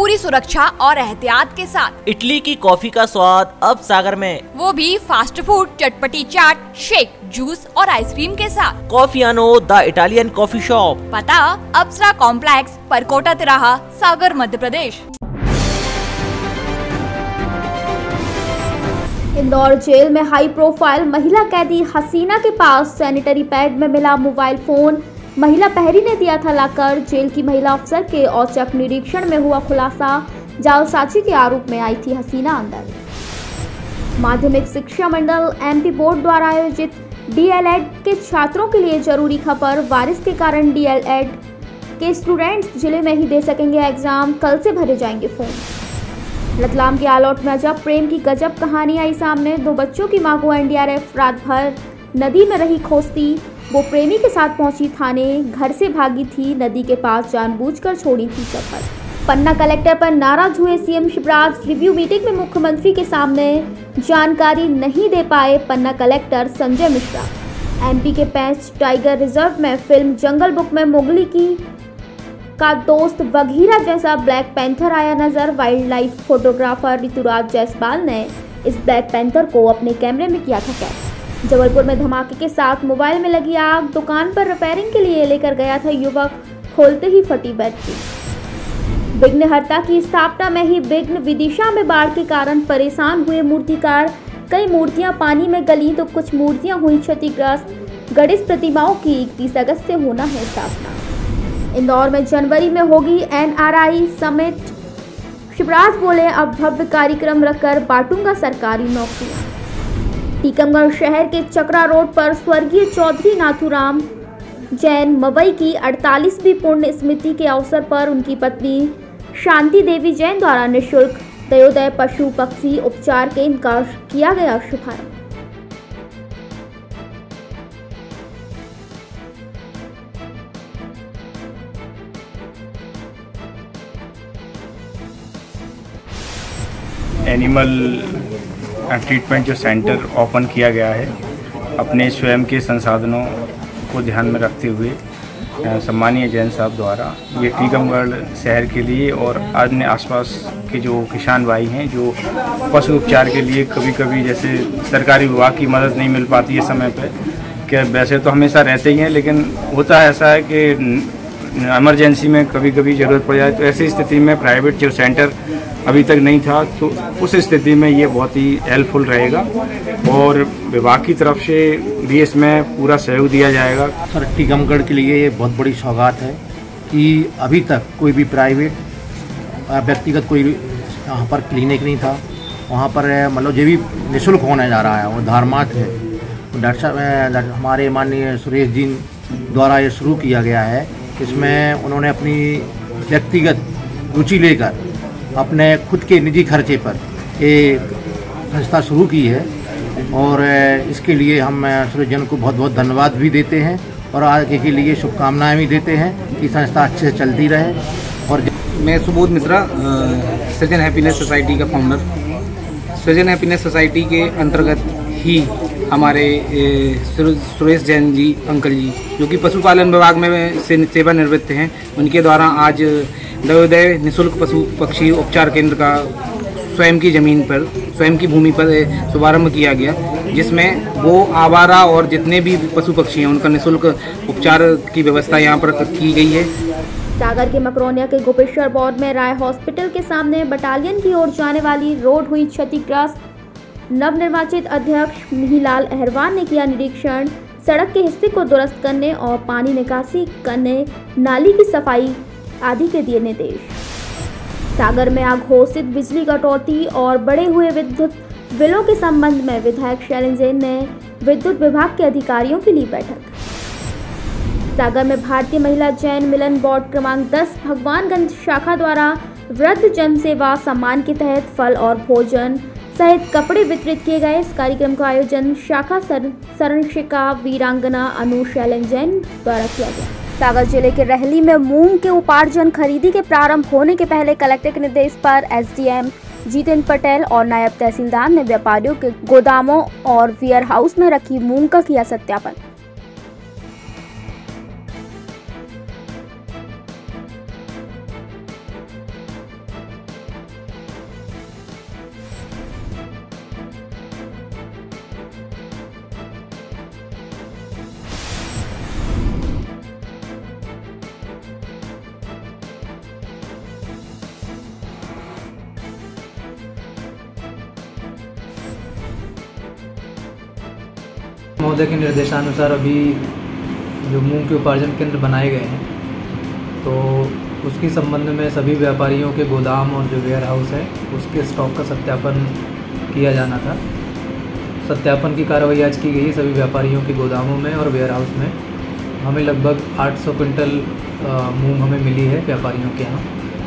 पूरी सुरक्षा और एहतियात के साथ। इटली की कॉफी का स्वाद अब सागर में, वो भी फास्ट फूड, चटपटी चाट, शेक, जूस और आइसक्रीम के साथ। कॉफियानो द इटालियन कॉफी शॉप, पता अप्सरा कॉम्प्लेक्स, परकोटा तिराहा, सागर, मध्य प्रदेश। इंदौर जेल में हाई प्रोफाइल महिला कैदी हसीना के पास सैनिटरी पैड में मिला मोबाइल फोन। महिला प्रहरी ने दिया था लाकर। जेल की महिला अफसर के औचक निरीक्षण में हुआ खुलासा। जालसाजी के आरोप में आई थी हसीना अंदर। माध्यमिक शिक्षा मंडल एमपी बोर्ड द्वारा आयोजित डीएलएड के छात्रों के लिए जरूरी खबर। बारिश के कारण डीएलएड के स्टूडेंट्स जिले में ही दे सकेंगे एग्जाम। कल से भरे जाएंगे फॉर्म। रतलाम के आलौट में अजब प्रेम की गजब कहानी आई सामने। 2 बच्चों की मां को एनडीआरएफ रात भर नदी में रही खोजती। वो प्रेमी के साथ पहुंची थाने, घर से भागी थी, नदी के पास जानबूझकर छोड़ी थी चप्पल। पन्ना कलेक्टर पर नाराज हुए सीएम शिवराज। रिव्यू मीटिंग में मुख्यमंत्री के सामने जानकारी नहीं दे पाए पन्ना कलेक्टर संजय मिश्रा। एमपी के पेंच टाइगर रिजर्व में फिल्म जंगल बुक में मोगली का दोस्त बघीरा जैसा ब्लैक पैंथर आया नजर। Wild life photographer Rituraj Jaiswal ने इस ब्लैक पैंथर को अपने कैमरे में किया था कैद। जबलपुर में धमाके के साथ मोबाइल में लगी आग। दुकान पर रिपेयरिंग के लिए लेकर गया था युवक, खोलते ही फटी बैटरी। विघ्नहर्ता की स्थापना में ही विघ्न। विदिशा में बाढ़ के कारण परेशान हुए मूर्तिकार। कई मूर्तियां पानी में गली तो कुछ मूर्तियां हुई क्षतिग्रस्त। गणेश प्रतिमाओं की 31 अगस्त से होना है स्थापना। इंदौर में जनवरी में होगी एनआरआई समिट। शिवराज बोले अब भव्य कार्यक्रम रखकर बांटूंगा सरकारी नौकरियां। टीकमगढ़ शहर के चकरा रोड पर स्वर्गीय चौधरी नाथूराम जैन मवई की 48वीं पुण्य स्मृति के अवसर पर उनकी पत्नी शांति देवी जैन द्वारा निःशुल्क दयोदय पशु पक्षी उपचार केंद्र का किया गया शुभारंभ। एनिमल ट्रीटमेंट जो सेंटर ओपन किया गया है, अपने स्वयं के संसाधनों को ध्यान में रखते हुए सम्मानीय जैन साहब द्वारा ये टीकमगढ़ शहर के लिए और अन्य आसपास के जो किसान भाई हैं जो पशु उपचार के लिए कभी कभी जैसे सरकारी विभाग की मदद नहीं मिल पाती है समय पे, कि वैसे तो हमेशा रहते ही हैं, लेकिन होता है ऐसा है कि इमरजेंसी में कभी कभी ज़रूरत पड़ जाए, तो ऐसी स्थिति में प्राइवेट जो सेंटर अभी तक नहीं था, तो उस स्थिति में ये बहुत ही हेल्पफुल रहेगा और विभाग की तरफ से भी इसमें पूरा सहयोग दिया जाएगा। सर, टीकमगढ़ के लिए ये बहुत बड़ी सौगात है कि अभी तक कोई भी प्राइवेट व्यक्तिगत कोई यहाँ पर क्लिनिक नहीं था। वहाँ पर मतलब जो भी निःशुल्क होने जा रहा है वो धर्मार्थ है। डॉक्टर साहब हमारे माननीय सुरेश जी द्वारा ये शुरू किया गया है। इसमें उन्होंने अपनी व्यक्तिगत रुचि लेकर अपने खुद के निजी खर्चे पर एक संस्था शुरू की है और इसके लिए हम सुरेश जन को बहुत बहुत धन्यवाद भी देते हैं और आगे के लिए शुभकामनाएं भी देते हैं कि संस्था अच्छे से चलती रहे। और मैं सुबोध मिश्रा, सृजन हैप्पीनेस सोसाइटी का फाउंडर। सृजन हैप्पीनेस सोसाइटी के अंतर्गत ही हमारे सुरेश जैन जी अंकल जी, जो कि पशुपालन विभाग में से सेवानिवृत्त हैं, उनके द्वारा आज दयोदय निःशुल्क पशु पक्षी उपचार केंद्र का स्वयं की ज़मीन पर, स्वयं की भूमि पर शुभारंभ किया गया, जिसमें वो आवारा और जितने भी पशु पक्षी हैं उनका निःशुल्क उपचार की व्यवस्था यहाँ पर की गई है। सागर के मकरोनिया के गोपेश्वर वार्ड में राय हॉस्पिटल के सामने बटालियन की ओर जाने वाली रोड हुई क्षतिग्रस्त। नवनिर्वाचित अध्यक्ष मिहिलाल अहरवान ने किया निरीक्षण। सड़क के हिस्से को दुरुस्त करने और पानी निकासी करने, नाली की सफाई आदि के दिए निर्देश। सागर में अघोषित बिजली कटौती और बढ़े हुए विद्युत बिलों के संबंध में विधायक शैलेंद्र जैन ने विद्युत विभाग के अधिकारियों की ली बैठक। सागर में भारतीय महिला जैन मिलन बोर्ड क्रमांक 10 भगवानगंज शाखा द्वारा वृद्ध जन सेवा सम्मान के तहत फल और भोजन सहित कपड़े वितरित किए गए। इस कार्यक्रम का आयोजन शाखा संरक्षिका वीरांगना अनु शैलेंद्र जैन द्वारा किया गया। सागर जिले के रहली में मूंग के उपार्जन खरीदी के प्रारंभ होने के पहले कलेक्टर के निर्देश पर एसडीएम जितेंद्र पटेल और नायब तहसीलदार ने व्यापारियों के गोदामों और वेयर हाउस में रखी मूंग का किया सत्यापन। महोदय के निर्देशानुसार अभी जो मूंग के उपार्जन केंद्र बनाए गए हैं, तो उसके संबंध में सभी व्यापारियों के गोदाम और जो वेयर हाउस है उसके स्टॉक का सत्यापन किया जाना था। सत्यापन की कार्रवाई आज की गई सभी व्यापारियों के गोदामों में और वेयर हाउस में। हमें लगभग 800 क्विंटल मूंग हमें मिली है व्यापारियों के यहाँ।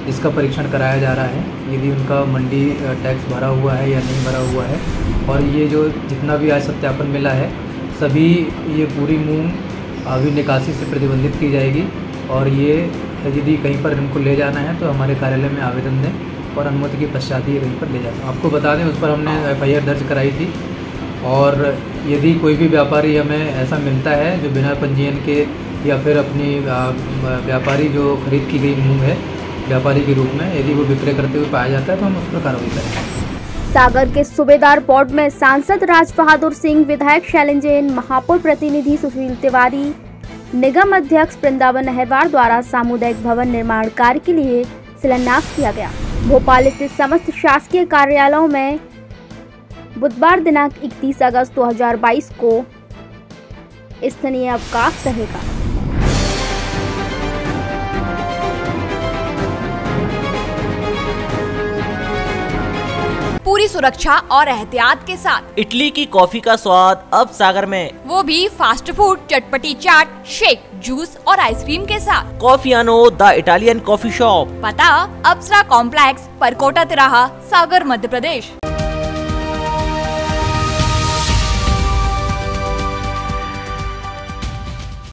इसका परीक्षण कराया जा रहा है यदि उनका मंडी टैक्स भरा हुआ है या नहीं भरा हुआ है। और ये जो जितना भी आज सत्यापन मिला है, सभी ये पूरी मूंग अभी निकासी से प्रतिबंधित की जाएगी और ये यदि कहीं पर इनको ले जाना है तो हमारे कार्यालय में आवेदन दें और अनुमति के पश्चात ही कहीं पर ले जाते हैं। आपको बता दें, उस पर हमने FIR दर्ज कराई थी और यदि कोई भी व्यापारी हमें ऐसा मिलता है जो बिना पंजीयन के या फिर अपनी व्यापारी जो खरीद की गई मूंग है व्यापारी के रूप में यदि वो विक्रय करते हुए पाया जाता है तो हम उस पर कार्रवाई करेंगे। सागर के सूबेदार बोर्ड में सांसद राज बहादुर सिंह, विधायक शैलेंद्र जैन, महापौर प्रतिनिधि सुशील तिवारी, निगम अध्यक्ष वृंदावन अहरवार द्वारा सामुदायिक भवन निर्माण कार्य के लिए शिलान्यास किया गया। भोपाल स्थित समस्त शासकीय कार्यालयों में बुधवार दिनांक 31 अगस्त 2022 को स्थानीय अवकाश रहेगा। पूरी सुरक्षा और एहतियात के साथ इटली की कॉफी का स्वाद अब सागर में, वो भी फास्ट फूड, चटपटी चाट, शेक, जूस और आइसक्रीम के साथ। कॉफियानो द इटालियन कॉफी शॉप। पता अप्सरा कॉम्प्लेक्स, परकोटा तिराहा, सागर, मध्य प्रदेश।